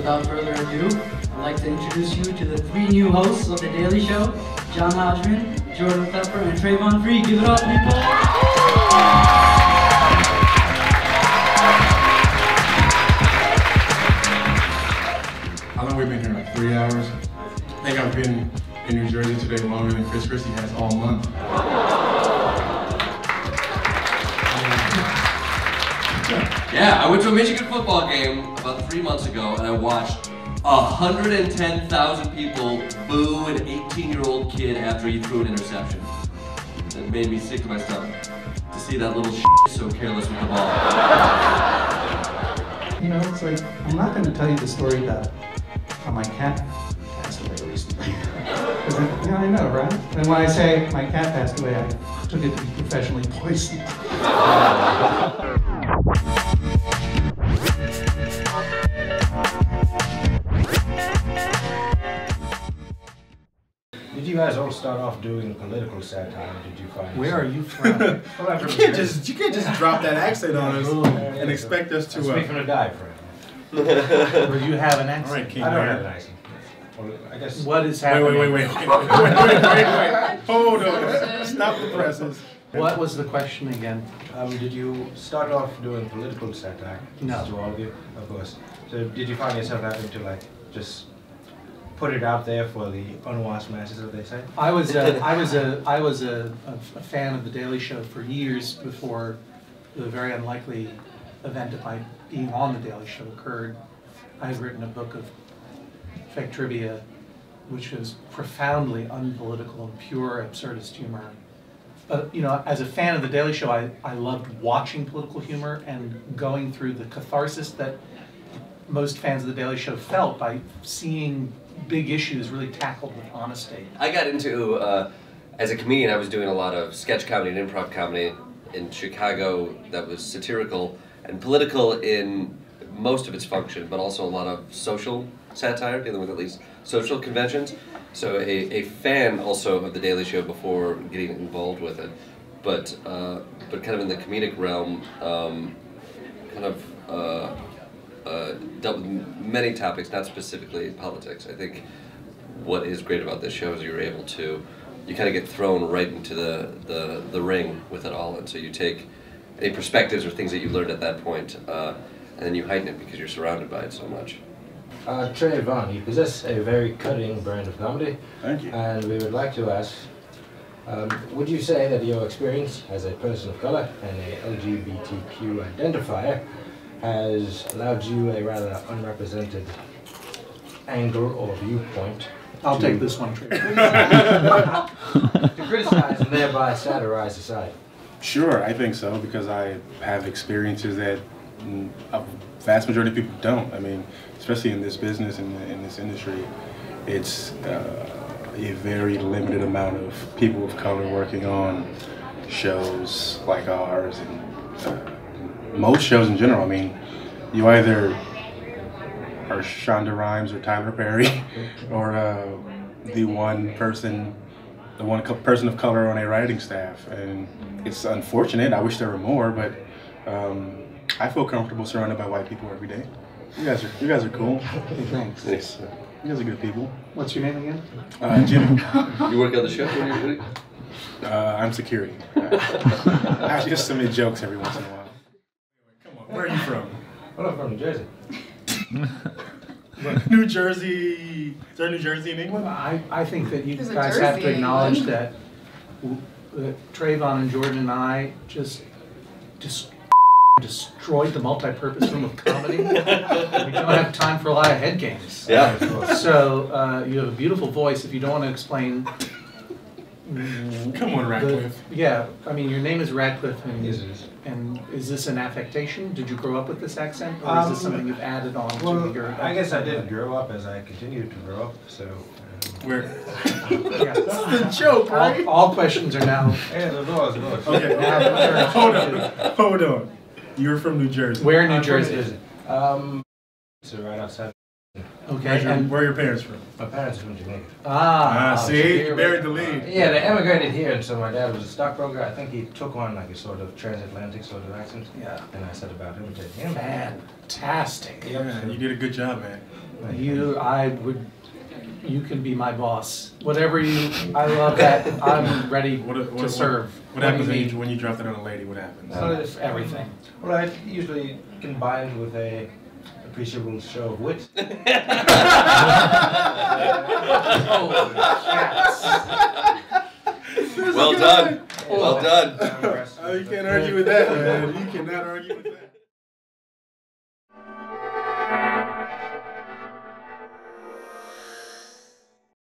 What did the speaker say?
without further ado, I'd like to introduce you to the 3 new hosts of The Daily Show, John Hodgman, Jordan Klepper, and Travon. Give it up, people! How long have we been here? Like 3 hours? I think I've been in New Jersey today longer than Chris Christie has all month. Yeah, I went to a Michigan football game about 3 months ago and I watched 110,000 people boo an 18-year-old kid after he threw an interception. It made me sick to my stomach to see that little so careless with the ball. You know, it's like, I'm not going to tell you the story about how my cat passed away recently. Yeah, I know, right? And when I say my cat passed away, I took it to be professionally poisoned. Did you guys all start off doing political satire? Did you find? Where are you from? You can't just drop that accent on us and expect us to. Speak from a guy, friend. Where you have an accent? All right, King. I don't have an accent. Well, I guess. What is happening? Wait. Hold on. Stop the presses. What was the question again? Did you start off doing political satire? No. To all of you, of course. So did you find yourself having to like just put it out there for the unwashed masses, as they say? I was a fan of The Daily Show for years before the very unlikely event of my being on The Daily Show occurred. I had written a book of fake trivia, which was profoundly unpolitical and pure absurdist humor. But you know, as a fan of The Daily Show, I loved watching political humor and going through the catharsis that most fans of The Daily Show felt by seeing big issues really tackled with honesty. I got into, as a comedian, I was doing a lot of sketch comedy and improv comedy in Chicago that was satirical and political in most of its function, but also a lot of social satire, dealing with at least social conventions. So a fan also of The Daily Show before getting involved with it, but kind of in the comedic realm, dealt with many topics, not specifically politics. I think what is great about this show is you're able to, you kind of get thrown right into the ring with it all, and so you take any perspectives or things that you learned at that point, and then you heighten it because you're surrounded by it so much. Travon, you possess a very cutting brand of comedy. Thank you. And we would like to ask, would you say that your experience as a person of color and a LGBTQ identifier has allowed you a rather unrepresented angle or viewpoint? I'll take this one, Trey. To criticize and thereby satirize society? Sure, I think so, because I have experiences that a vast majority of people don't. I mean, especially in this business and in this industry, it's a very limited amount of people of color working on shows like ours and most shows in general. I mean, you either are Shonda Rhimes or Tyler Perry, or the one person of color on a writing staff, and it's unfortunate. I wish there were more, but I feel comfortable surrounded by white people every day. You guys are cool. Hey, thanks. Yes. You guys are good people. What's your name again? You Jimmy. work on the show when you're shooting? I'm security. I just submit jokes every once in a while. Come on, where are you from? Well, I'm from New Jersey. New Jersey. Is there New Jersey in England? I think that you guys have to acknowledge that Travon and Jordan and I just destroyed the multi-purpose room of comedy. We don't have time for a lot of head games. Yeah. So you have a beautiful voice. If you don't want to explain, Come on, Radcliffe. yeah, I mean your name is Radcliffe, and Yes, it is. And is this an affectation? Did you grow up with this accent, or is this something you've added on to your? I guess I did grow up as I continued to grow up. So. Where? Yeah. That's the joke, right? All questions are now. Yeah, the laws. Okay. Hold on. You're from New Jersey. Where in New Jersey? So right outside. Okay. And where are your parents from? My parents are from Jamaica. See, you buried the lead. Yeah, they emigrated here, and so my dad was a stockbroker. I think he took on like a sort of transatlantic sort of accent. Yeah. And I set about imitating him. Fantastic. Yeah, you did a good job, man. You can be my boss. Whatever I love that. I'm ready to serve. What happens when you drop that on a lady? What happens? Everything. Well, I usually combined with a appreciable show of wit. Oh, yes. Well done. Well done. Oh, you can't argue with that, man. You cannot argue with that.